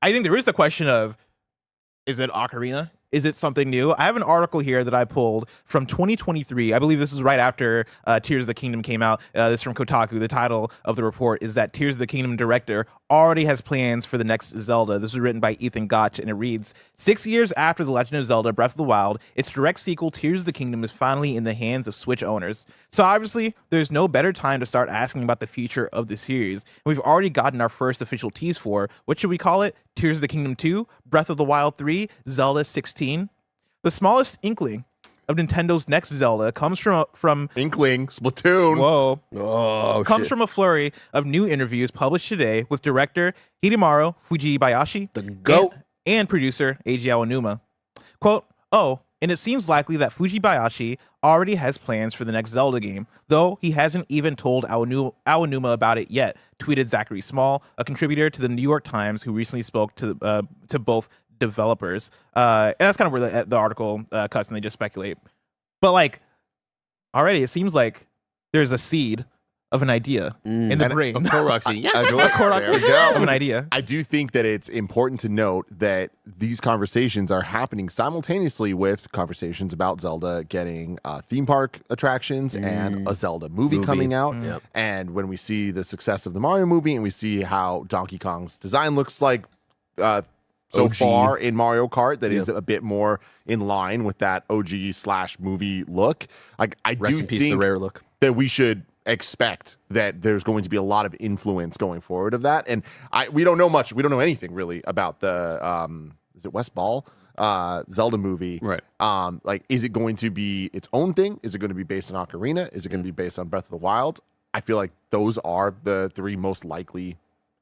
I think there is the question of, is it Ocarina? Is it something new? I have an article here that I pulled from 2023. I believe this is right after Tears of the Kingdom came out. This is from Kotaku. The title of the report is that Tears of the Kingdom director already has plans for the next Zelda. This was written by Ethan Gotch, and it reads, 6 years after The Legend of Zelda Breath of the Wild, its direct sequel, Tears of the Kingdom, is finally in the hands of Switch owners. So obviously, there's no better time to start asking about the future of the series. We've already gotten our first official tease for, what should we call it? Tears of the Kingdom 2, Breath of the Wild 3, Zelda 16. The smallest inkling of Nintendo's next Zelda comes from Inkling, Splatoon. Whoa. Oh, comes shit. from a flurry of new interviews published today with director Hidemaru Fujibayashi, The GOAT. and producer Eiji Aonuma. Quote, "Oh, and it seems likely that Fujibayashi already has plans for the next Zelda game, though he hasn't even told Aonuma about it yet," tweeted Zachary Small, a contributor to the New York Times who recently spoke to both developers. And that's kind of where the article cuts, and they just speculate. But like, already it seems like there's a seed of an idea in the brain. A Koroxy. Yeah. There we go. Of an idea. I do think that it's important to note that these conversations are happening simultaneously with conversations about Zelda getting theme park attractions and a Zelda movie coming out. Yep. And when we see the success of the Mario movie and we see how Donkey Kong's design looks like so OG. far in Mario Kart, that is a bit more in line with that OG/movie look. Like, I Rest do in peace, the think rare look. that we should expect that there's going to be a lot of influence going forward of that. And we don't know much. We don't know anything really about the is it West Ball Zelda movie. Right. Like, is it going to be its own thing? Is it going to be based on Ocarina? Is it going to be based on Breath of the Wild? I feel like those are the three most likely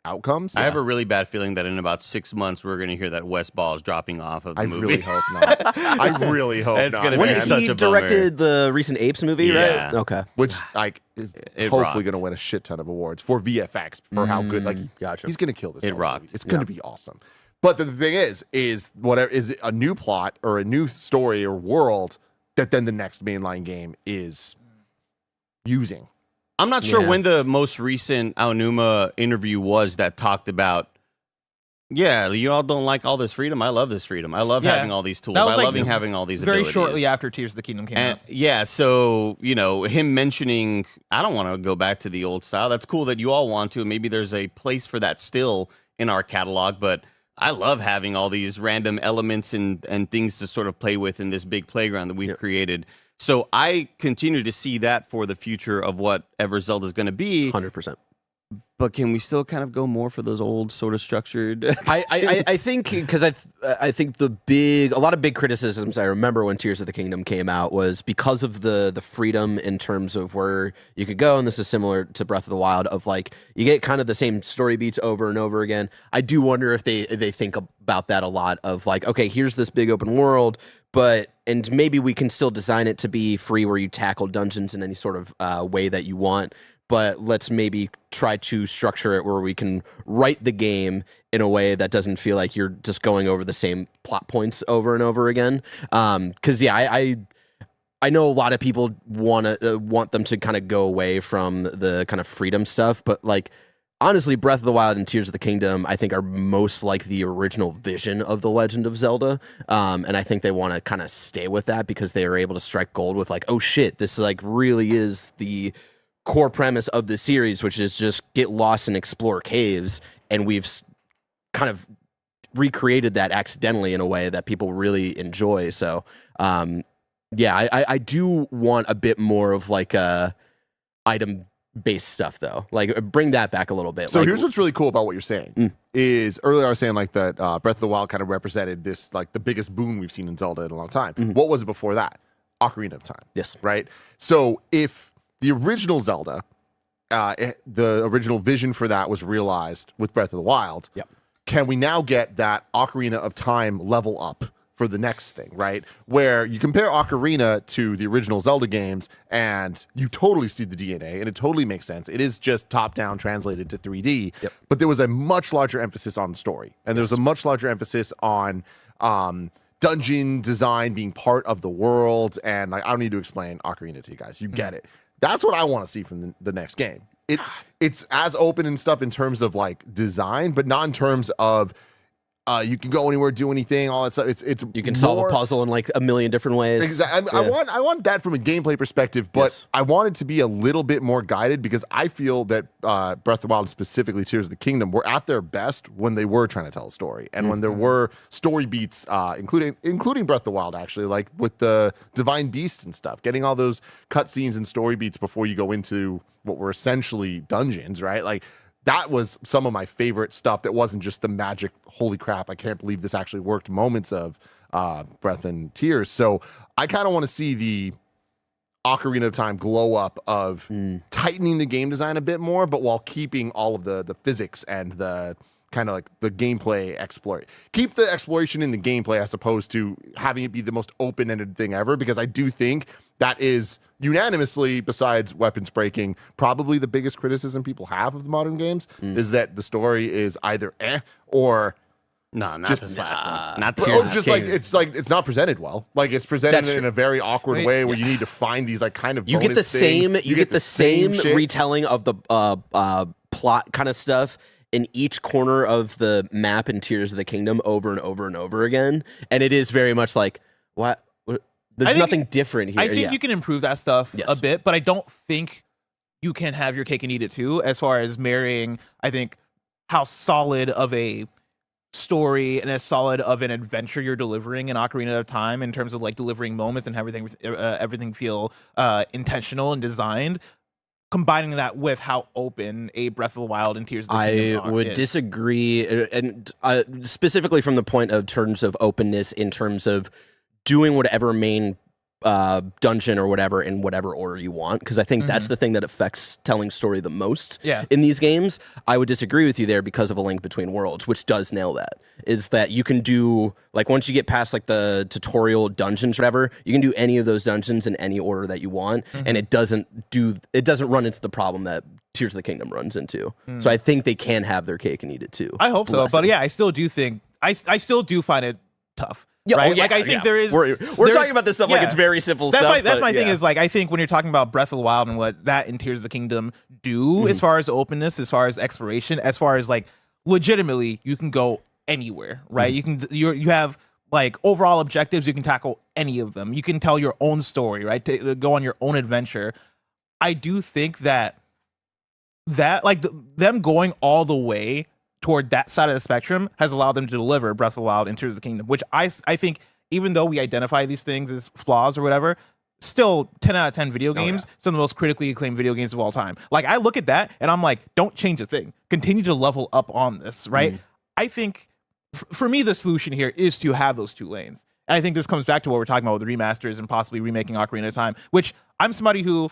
outcomes. I have a really bad feeling that in about 6 months we're going to hear that West Ball is dropping off of the I movie. really hope not. I really hope It's not. gonna When be man. such he a bummer. directed the recent Apes movie, Yeah. right? Okay. Which like is It hopefully rocked. going to win a shit ton of awards for VFX for how good. Like, Gotcha. he's going to kill this. It Zelda rocked. movie. It's going to be awesome. But the thing is whatever is it a new plot or a new story or world that then the next mainline game is using. I'm not sure Yeah. when the most recent Aonuma interview was that talked about, yeah, you all don't like all this freedom. I love this freedom. I love Yeah. having all these tools. That was I like love having all these Very abilities. shortly after Tears of the Kingdom came out. And yeah, so, you know, him mentioning, I don't want to go back to the old style. That's cool that you all want to. Maybe there's a place for that still in our catalog, but I love having all these random elements and things to sort of play with in this big playground that we've created. So I continue to see that for the future of whatever Zelda's going to be. 100%. But can we still kind of go more for those old sort of structured? I think because I think a lot of big criticisms I remember when Tears of the Kingdom came out was because of the freedom in terms of where you could go, and this is similar to Breath of the Wild, of like you get kind of the same story beats over and over again. I do wonder if they think about that a lot of like, okay, here's this big open world, and maybe we can still design it to be free where you tackle dungeons in any sort of way that you want. But let's maybe try to structure it where we can write the game in a way that doesn't feel like you're just going over the same plot points over and over again. Because I know a lot of people want them to kind of go away from the kind of freedom stuff, but like honestly, Breath of the Wild and Tears of the Kingdom, I think, are most like the original vision of The Legend of Zelda. And I think they want to kind of stay with that because they are able to strike gold with like, oh shit, this like really is the core premise of the series, which is just get lost and explore caves, and we've kind of recreated that accidentally in a way that people really enjoy. So yeah, I do want a bit more of like a item based stuff though, like bring that back a little bit. So like, here's what's really cool about what you're saying is earlier I was saying like that Breath of the Wild kind of represented this like the biggest boom we've seen in Zelda in a long time. What was it before that? Ocarina of Time. Yes. Right? So if the original Zelda, the original vision for that was realized with Breath of the Wild, Yep. can we now get that Ocarina of Time level up for the next thing, right? Where you compare Ocarina to the original Zelda games and you totally see the DNA and it totally makes sense. It is just top-down translated to 3D, but there was a much larger emphasis on story. And there's a much larger emphasis on dungeon design being part of the world. And like, I don't need to explain Ocarina to you guys. You get it. That's what I want to see from the next game. It's as open and stuff in terms of like design, but not in terms of You can go anywhere, do anything, all that stuff. It's You can solve a more- puzzle in like a million different ways. Exactly. I want that from a gameplay perspective, but Yes. I want it to be a little bit more guided because I feel that Breath of the Wild, specifically Tears of the Kingdom, were at their best when they were trying to tell a story, and when there were story beats, including Breath of the Wild, actually, like with the Divine Beast and stuff, getting all those cutscenes and story beats before you go into what were essentially dungeons, right? Like. That was some of my favorite stuff that wasn't just the magic, holy crap, I can't believe this actually worked moments of Breath and Tears. So I kind of want to see the Ocarina of Time glow up of tightening the game design a bit more, but while keeping all of the physics and the kind of like the gameplay exploit. Keep the exploration in the gameplay as opposed to having it be the most open-ended thing ever, because I do think that is unanimously, besides weapons breaking, probably the biggest criticism people have of the modern games is that the story is either or No, not Just- this last one. Not or Tears of just the like it's not presented well. Like it's presented That's in true. a very awkward Wait, way where you need to find these like kind of You get the bonus things. same. You get the same shit. retelling of the plot kind of stuff in each corner of the map in Tears of the Kingdom over and over and over again, and it is very much like what. There's think- nothing different here. I think yeah. you can improve that stuff Yes. a bit, but I don't think you can have your cake and eat it too, as far as marrying, I think, how solid of a story and as solid of an adventure you're delivering in Ocarina of Time in terms of like delivering moments and everything feel intentional and designed. Combining that with how open a Breath of the Wild and Tears of the I Kingdom would is. disagree, and specifically from the point of terms of openness, in terms of doing whatever main dungeon or whatever in whatever order you want, because I think that's the thing that affects telling story the most Yeah. in these games. I would disagree with you there because of A Link Between Worlds, which does nail that. Is that you can do, like, once you get past like the tutorial dungeons or whatever, you can do any of those dungeons in any order that you want, and it doesn't run into the problem that Tears of the Kingdom runs into. So I think they can have their cake and eat it too. I hope so, Bless but it. yeah, I still do think I still do find it tough. Yeah, right? oh, yeah, like I think yeah. there is. We're there's- talking about this stuff like yeah. it's very simple That's stuff. that's but my thing yeah. is like I think when you're talking about Breath of the Wild and what that and Tears of the Kingdom do as far as openness, as far as exploration, as far as like legitimately you can go anywhere, right? You have like overall objectives, you can tackle any of them. You can tell your own story, right? To go on your own adventure. I do think that like them going all the way toward that side of the spectrum has allowed them to deliver Breath of the Wild and Tears of the Kingdom, which I think, even though we identify these things as flaws or whatever, still 10 out of 10 video games, some of the most critically acclaimed video games of all time. Like, I look at that and I'm like, don't change a thing. Continue to level up on this, right? I think, for me, the solution here is to have those two lanes. And I think this comes back to what we're talking about with the remasters and possibly remaking Ocarina of Time, which I'm somebody who,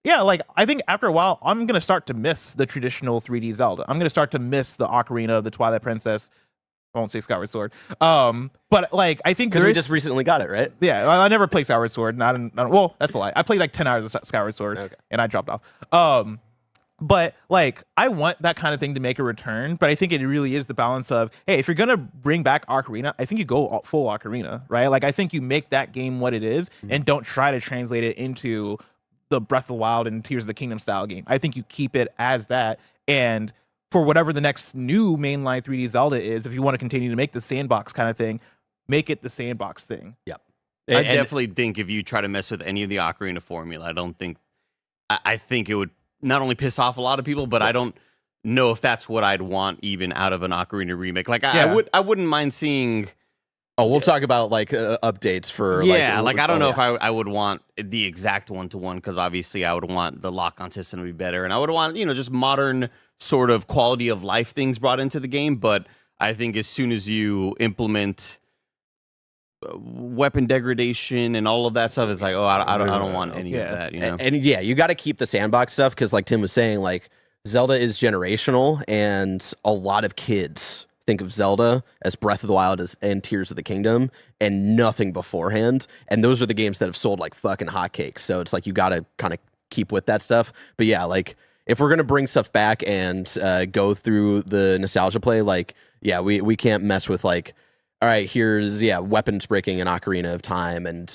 yeah, like, I think after a while, I'm going to start to miss the traditional 3D Zelda. I'm going to start to miss the Ocarina, the Twilight Princess. I won't say Skyward Sword. But, like, I think because there we is... just recently got it, right? Yeah, I never played Skyward Sword. Well, that's a lie. I played, like, 10 hours of Skyward Sword, and I dropped off. But, like, I want that kind of thing to make a return, but I think it really is the balance of, hey, if you're going to bring back Ocarina, I think you go full Ocarina, right? Like, I think you make that game what it is and don't try to translate it into the Breath of the Wild and Tears of the Kingdom style game. I think you keep it as that, and for whatever the next new mainline 3D Zelda is, if you want to continue to make the sandbox kind of thing, make it the sandbox thing. Yep. I definitely think if you try to mess with any of the Ocarina formula, I think it would not only piss off a lot of people, but I don't know if that's what I'd want even out of an Ocarina remake. Like I wouldn't mind seeing. Oh, we'll talk about like updates for. I don't know if I would want the exact one-to-one, because obviously I would want the lock-on system to be better, and I would want just modern sort of quality of life things brought into the game. But I think as soon as you implement weapon degradation and all of that stuff, it's like, oh, I don't want any of that. And yeah, you got to keep the sandbox stuff because, like Tim was saying, like Zelda is generational, and a lot of kids think of Zelda as Breath of the Wild and Tears of the Kingdom and nothing beforehand. And those are the games that have sold like fucking hotcakes. So it's like you got to kind of keep with that stuff. But yeah, like if we're gonna bring stuff back and go through the nostalgia play, like we can't mess with like, all right, here's weapons breaking and Ocarina of Time and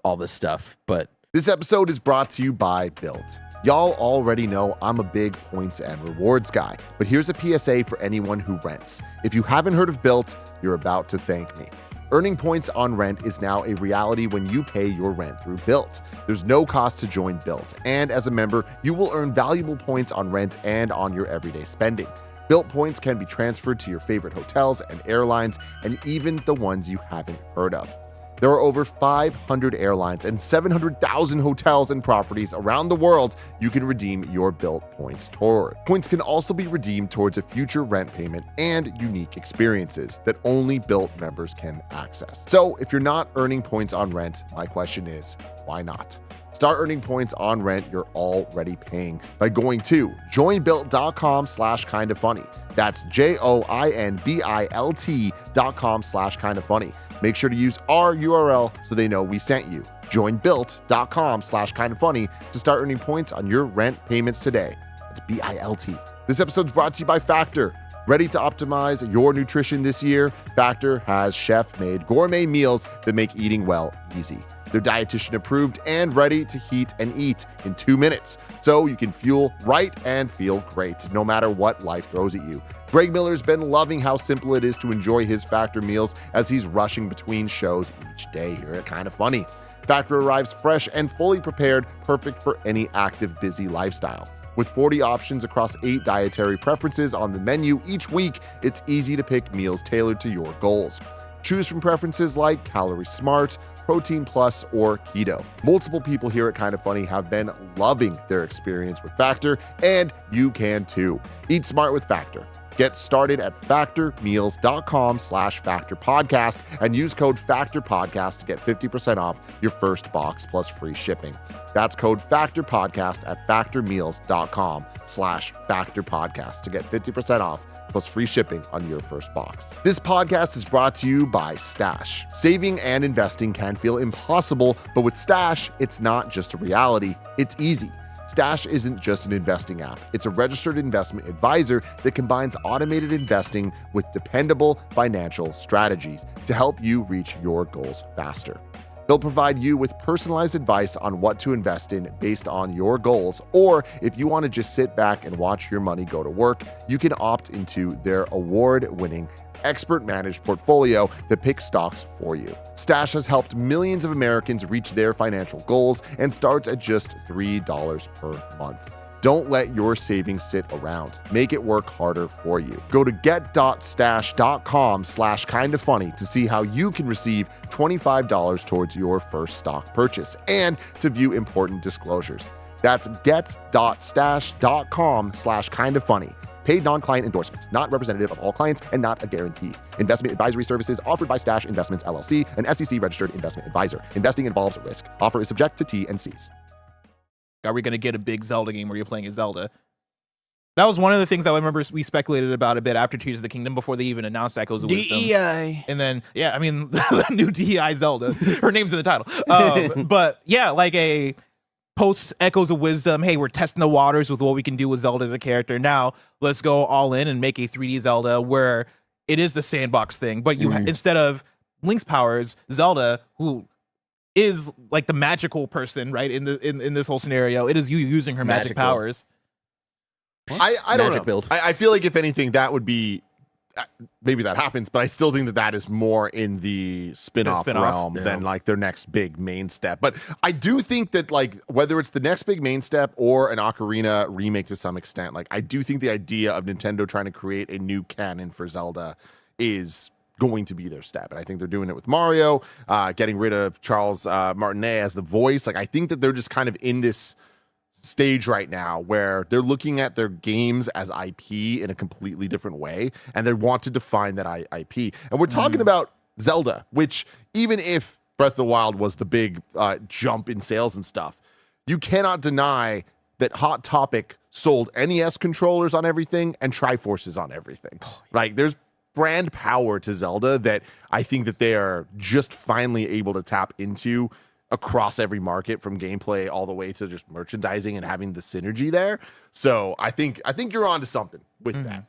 all this stuff. But This episode is brought to you by Built. Y'all already know I'm a big points and rewards guy, but here's a PSA for anyone who rents. If you haven't heard of Built, you're about to thank me. Earning points on rent is now a reality when you pay your rent through Built. There's no cost to join Built, and as a member, you will earn valuable points on rent and on your everyday spending. Built points can be transferred to your favorite hotels and airlines, and even the ones you haven't heard of. There are over 500 airlines and 700,000 hotels and properties around the world you can redeem your Built points toward. Points can also be redeemed towards a future rent payment and unique experiences that only Built members can access. So if you're not earning points on rent, my question is, why not? Start earning points on rent you're already paying by going to joinbuilt.com/kindafunny. That's joinbilt.com/kindafunny. Make sure to use our URL so they know we sent you. Joinbuilt.com/kindafunny to start earning points on your rent payments today. That's BILT. This episode's brought to you by Factor. Ready to optimize your nutrition this year? Factor has chef-made gourmet meals that make eating well easy. They're dietitian approved and ready to heat and eat in 2 minutes, so you can fuel right and feel great no matter what life throws at you. Greg Miller's been loving how simple it is to enjoy his Factor meals as he's rushing between shows each day here at Kinda Funny. Factor arrives fresh and fully prepared, perfect for any active, busy lifestyle. With 40 options across 8 dietary preferences on the menu each week, it's easy to pick meals tailored to your goals. Choose from preferences like Calorie Smart, Protein Plus, or Keto. Multiple people here at Kinda Funny have been loving their experience with Factor, and you can too. Eat smart with Factor. Get started at factormeals.com/factorpodcast and use code FACTORPODCAST to get 50% off your first box plus free shipping. That's code FACTORPODCAST at factormeals.com/factorpodcast to get 50% off plus free shipping on your first box. This podcast is brought to you by Stash. Saving and investing can feel impossible, but with Stash, it's not just a reality, it's easy. Stash isn't just an investing app. It's a registered investment advisor that combines automated investing with dependable financial strategies to help you reach your goals faster. They'll provide you with personalized advice on what to invest in based on your goals, or if you want to just sit back and watch your money go to work, you can opt into their award-winning expert-managed portfolio that picks stocks for you. Stash has helped millions of Americans reach their financial goals and starts at just $3 per month. Don't let your savings sit around. Make it work harder for you. Go to get.stash.com/kindafunny to see how you can receive $25 towards your first stock purchase and to view important disclosures. That's get.stash.com/kindafunny. Paid non-client endorsements, not representative of all clients and not a guarantee. Investment advisory services offered by Stash Investments LLC, an SEC-registered investment advisor. Investing involves risk. Offer is subject to T&Cs. Are we going to get a big Zelda game where you're playing as Zelda? That was one of the things that I remember we speculated about a bit after Tears of the Kingdom before they even announced Echoes of Wisdom. DEI. And then, yeah, I mean, the new DEI Zelda. Her name's in the title. But yeah, like a post Echoes of Wisdom, hey, we're testing the waters with what we can do with Zelda as a character. Now, let's go all in and make a 3D Zelda where it is the sandbox thing. But you instead of Link's powers, Zelda, who is like the magical person, right? In this whole scenario, it is you using her magic powers. I don't Magic know. build. I feel like if anything, that would be maybe that happens, but I still think that is more in the spin-off realm than like their next big main step. But I do think that like whether it's the next big main step or an Ocarina remake to some extent, like I do think the idea of Nintendo trying to create a new canon for Zelda is going to be their step. And I think they're doing it with Mario, getting rid of Charles Martinet as the voice. Like I think that they're just kind of in this stage right now where they're looking at their games as IP in a completely different way, and they want to define that IP. And we're talking about Zelda, which even if Breath of the Wild was the big jump in sales and stuff, you cannot deny that Hot Topic sold NES controllers on everything and Triforces on everything. Right? There's brand power to Zelda that I think that they are just finally able to tap into across every market, from gameplay all the way to just merchandising and having the synergy there. So I think you're onto something with that.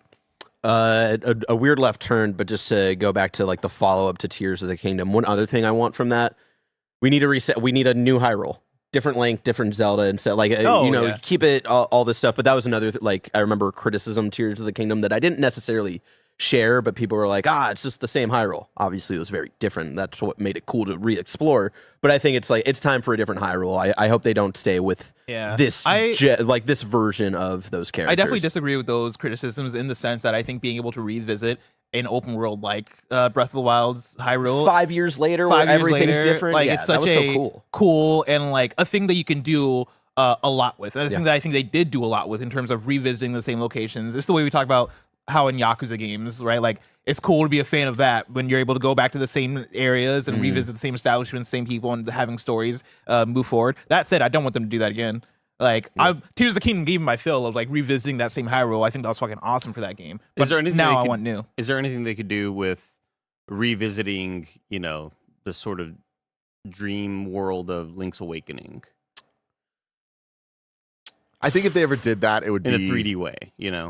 A weird left turn, but just to go back to like the follow up to Tears of the Kingdom. One other thing I want from that, we need a reset. We need a new Hyrule. different Link, different Zelda, and so like keep it all this stuff. But that was another like I remember criticism Tears of the Kingdom that I didn't necessarily share, but people were like, it's just the same Hyrule. Obviously, it was very different. That's what made it cool to re-explore. But I think it's like it's time for a different Hyrule. I hope they don't stay with this this version of those characters. I definitely disagree with those criticisms in the sense that I think being able to revisit an open world like Breath of the Wild's Hyrule 5 years later, where everything's different, like it's such so cool and like a thing that you can do a lot with. And a thing that I think they did do a lot with in terms of revisiting the same locations. It's the way we talk about how in Yakuza games, right? Like it's cool to be a fan of that when you're able to go back to the same areas and revisit the same establishments, same people, and having stories move forward. That said, I don't want them to do that again. Like Tears of the Kingdom gave me my fill of like revisiting that same Hyrule. I think that was fucking awesome for that game. But is there anything now I want new. Is there anything they could do with revisiting, the sort of dream world of Link's Awakening? I think if they ever did that, it would in be a 3D way,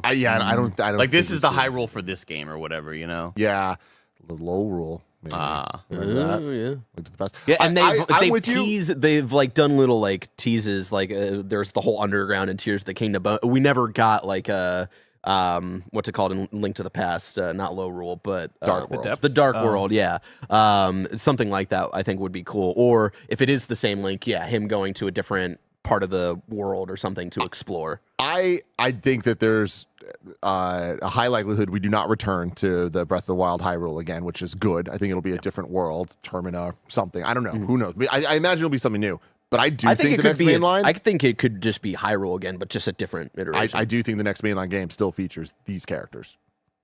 I don't like this is the Hyrule for this game or whatever, Yeah, the low rule. Maybe. Look to the past. Yeah, and they've like done little like teases, like there's the whole underground in Tears of the Kingdom, but we never got like a what's it called in Link to the Past, not Low Rule, but Dark World. The Dark World, something like that I think would be cool. Or if it is the same Link, him going to a different part of the world or something to explore. I think that there's a high likelihood we do not return to the Breath of the Wild Hyrule again, which is good. I think it'll be a different world, Termina, something. I don't know. Who knows? I imagine it'll be something new. But I think the next mainline... I think it could just be Hyrule again, but just a different iteration. I do think the next mainline game still features these characters.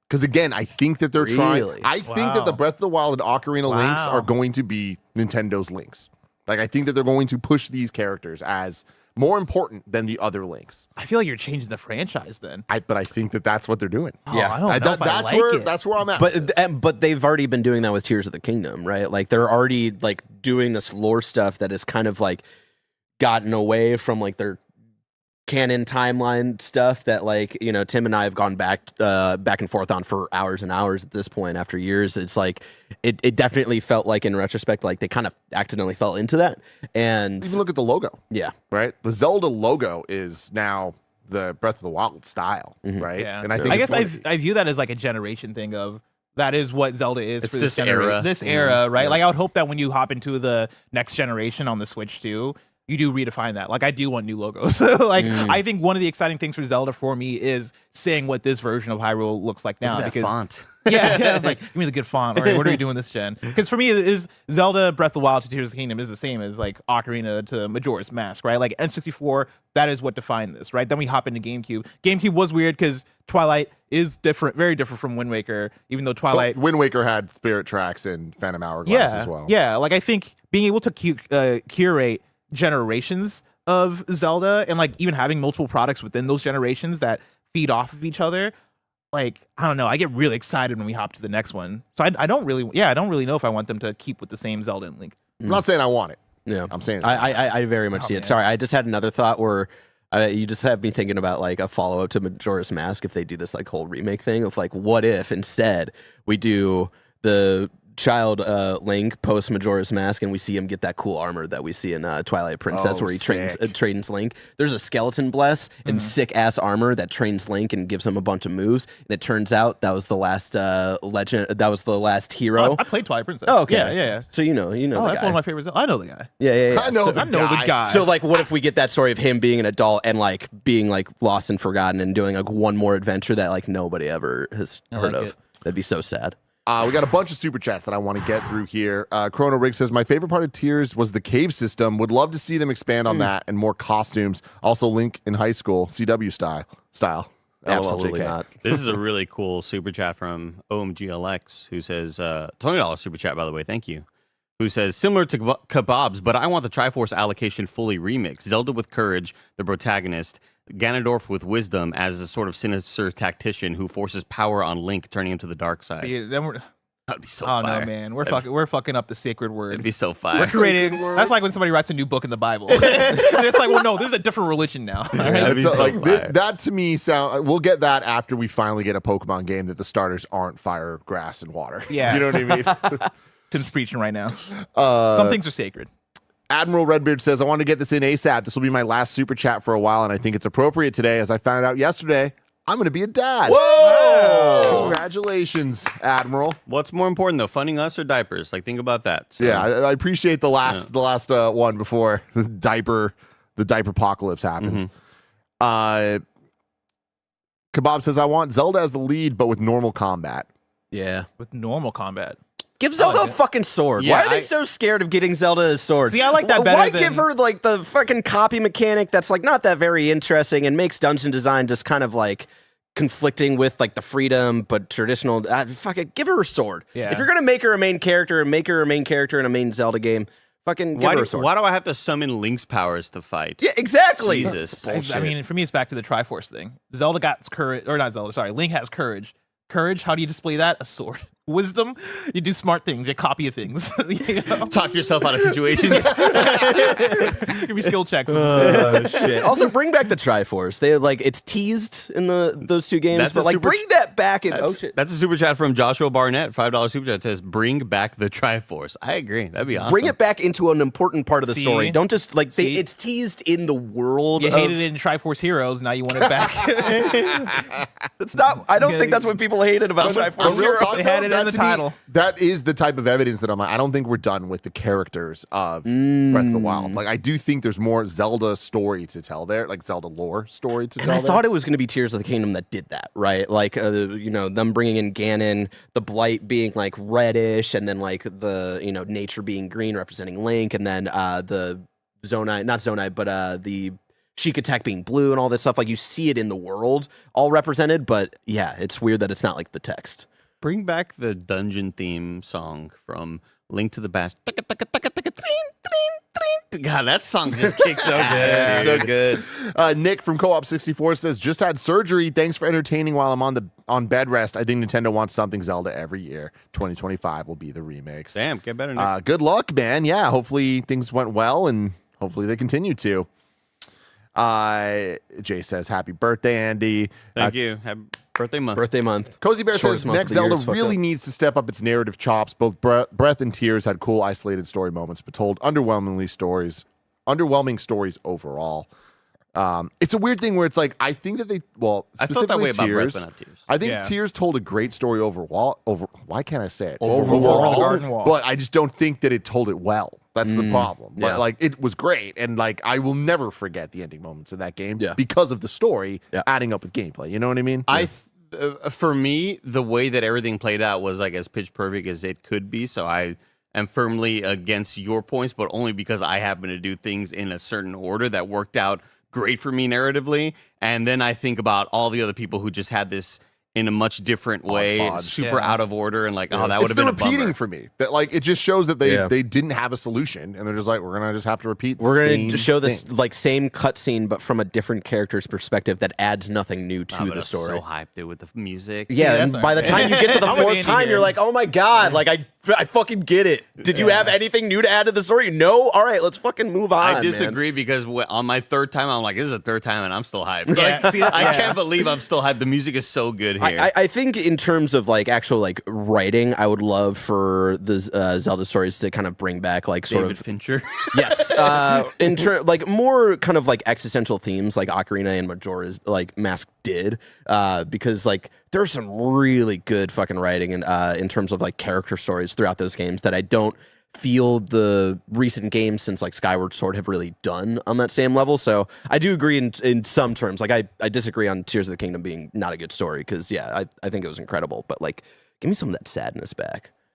Because again, I think that they're trying... I think that the Breath of the Wild and Ocarina Links are going to be Nintendo's Links. Like, I think that they're going to push these characters as more important than the other Links. I feel like you're changing the franchise then. But I think that that's what they're doing. I don't know if I like it. That's where I'm at. But they've already been doing that with Tears of the Kingdom, right? Like they're already like doing this lore stuff that is kind of like gotten away from like their canon timeline stuff that like Tim and I have gone back and forth on for hours and hours at this point after years. It's like it definitely felt like in retrospect like they kind of accidentally fell into that. And even look at the logo, right? The Zelda logo is now the Breath of the Wild style, right? And I guess I view that as like a generation thing of that is what Zelda is for this era. This era, right? Like I would hope that when you hop into the next generation on the Switch too, you do redefine that. Like I do want new logos. I think one of the exciting things for Zelda for me is seeing what this version of Hyrule looks like now. Look at that font. Like give me the good font. All right, what are we doing this gen? Because for me, it is Zelda Breath of the Wild to Tears of the Kingdom is the same as like Ocarina to Majora's Mask, right? Like N64, that is what defined this, right? Then we hop into GameCube. GameCube was weird because Twilight is different, very different from Wind Waker, even though Twilight... Wind Waker had Spirit Tracks and Phantom Hourglass as well. Yeah, like I think being able to curate generations of Zelda and like even having multiple products within those generations that feed off of each other, like I don't know, I get really excited when we hop to the next one. So I don't really know if I want them to keep with the same Zelda and Link. I'm not saying I want it. Yeah, I'm saying I very much see it. Sorry, I just had another thought where you just have me thinking about like a follow up to Majora's Mask if they do this like whole remake thing of like what if instead we do the child Link post Majora's Mask and we see him get that cool armor that we see in Twilight Princess where he trains Link. There's a skeleton bless and sick ass armor that trains Link and gives him a bunch of moves, and it turns out that was the last legend, that was the last hero. I played Twilight Princess. Oh, okay. Yeah. So you know the that's guy. one of my favorites. I know the guy. Yeah. I know the guy. So like what if we get that story of him being an adult and like being like lost and forgotten and doing like one more adventure that like nobody ever has heard of. That'd be so sad. We got a bunch of super chats that I want to get through here. Chrono Rig says, my favorite part of Tears was the cave system. Would love to see them expand on that and more costumes. Also Link in high school, CW style. Absolutely not. This is a really cool super chat from OMGLX who says, $20 super chat, by the way. Thank you. Who says, similar to kebabs, but I want the Triforce allocation fully remixed. Zelda with courage, the protagonist. Ganondorf with wisdom as a sort of sinister tactician who forces power on Link, turning him to the dark side. Yeah, then that'd be so fire. no, man. We're fucking up the sacred word. It'd be so fire. We're creating... That's like when somebody writes a new book in the Bible. And it's like, well, no, this is a different religion now. All right? That to me we'll get that after we finally get a Pokemon game that the starters aren't fire, grass, and water. Yeah. You know what I mean? Tim's preaching right now. Some things are sacred. Admiral Redbeard says, I want to get this in ASAP. This will be my last super chat for a while, and I think it's appropriate today as I found out yesterday I'm going to be a dad. Whoa! Congratulations, Admiral. What's more important though, funding us or diapers? Like, think about that. So, Yeah, I appreciate the last one before the diaper apocalypse happens. Kebab says, I want Zelda as the lead, but with normal combat. Yeah. With normal combat. Give Zelda a fucking sword. Yeah, Why are they so scared of getting Zelda a sword? See, I like that better Why than- give her like the fucking copy mechanic that's like not that very interesting and makes dungeon design just kind of like conflicting with like the freedom but traditional. Fuck it, give her a sword. Yeah. If you're gonna make her a main character and make her a main character in a main Zelda game, fucking give her a sword. Why do I have to summon Link's powers to fight? Yeah, exactly. Jesus. I mean, for me, it's back to the Triforce thing. Zelda got courage, or not Zelda, sorry. Link has courage. Courage, how do you display that? A sword. Wisdom, you do smart things. You copy things. You know? Talk yourself out of situations. Give me skill checks. Shit. Also, bring back the Triforce. They like it's teased in those two games, That's but a like super bring that back. And That's a super chat from Joshua Barnett, $5 super chat. Says, bring back the Triforce. I agree. That'd be awesome. bring it back into an important part of the See? story. Don't just like See? it's teased in the world. You of, hated it in Triforce Heroes, now you want it back. It's not. I don't think that's what people hated about Triforce. Real talk, They had though, it in that the to me, title. that is the type of evidence that I'm like, I don't think we're done with the characters of Breath of the Wild. Like, I do think there's more Zelda story to tell there, like Zelda lore story to And tell I there. thought it was going to be Tears of the Kingdom that did that, right? Like, you know, them bringing in Ganon, the Blight being like reddish, and then like the, you know, nature being green representing Link, and then the not Zonai, but the Sheik attack being blue and all that stuff. Like, you see it in the world all represented, but yeah, it's weird that it's not like the text. Bring back the dungeon theme song from Link to the Past. God, that song just kicks so good. So good. Nick from Co-op 64 says, just had surgery. Thanks for entertaining while I'm on bed rest. I think Nintendo wants something Zelda every year. 2025 will be the remakes. Damn, get better now. Good luck, man. Yeah, hopefully things went well and hopefully they continue to. Jay says, happy birthday, Andy. Thank you. Happy birthday month. Birthday month. Cozy Bear Shortest says, month next of the year, Zelda it's fucked really up. needs to step up its narrative chops. Both Breath and Tears had cool isolated story moments, but told underwhelming stories overall. It's a weird thing where it's like, I think that I felt that way specifically about Breath, Tears. but not Tears. I think Yeah. Tears told a great story overall. Why can't I say it? Overall. Garden Wall. But I just don't think that it told it well. That's the problem. yeah. But like, it was great, and like, I will never forget the ending moments of that game Yeah. because of the story Yeah. adding up with gameplay. You know what I mean? For me, the way that everything played out was like as pitch perfect as it could be. So I am firmly against your points, but only because I happen to do things in a certain order that worked out great for me narratively. And then I think about all the other people who just had this in a much different way, Hodgepodge. super Yeah. out of order, and like, oh, that would It's have the been a repeating bummer. for me. That like, it just shows that they Yeah. they didn't have a solution, and they're just like, we're gonna just have to repeat. We're the going same to show this thing. like same cutscene, but from a different character's perspective that adds nothing new to Oh, but the I'm story. so hyped, dude, with the music. Yeah, that's and by the alright. time you get to the I'm with fourth Andy time, here. you're like, oh my god, like I fucking get it. Did you have anything new to add to the story? No? All right, let's fucking move on. I disagree because on my third time, I'm like, this is the third time, and I'm still hyped. Yeah, Like, see, I can't believe I'm still hyped. The music is so good here. I think in terms of like actual like writing, I would love for the Zelda stories to kind of bring back like sort David of Fincher. yes, like more kind of like existential themes like Ocarina and Majora's like Mask did, because like there's some really good fucking writing in terms of like character stories throughout those games that I don't feel the recent games since like Skyward Sword have really done on that same level. So I do agree in some terms. Like I disagree on Tears of the Kingdom being not a good story because yeah, I think it was incredible, but like give me some of that sadness back.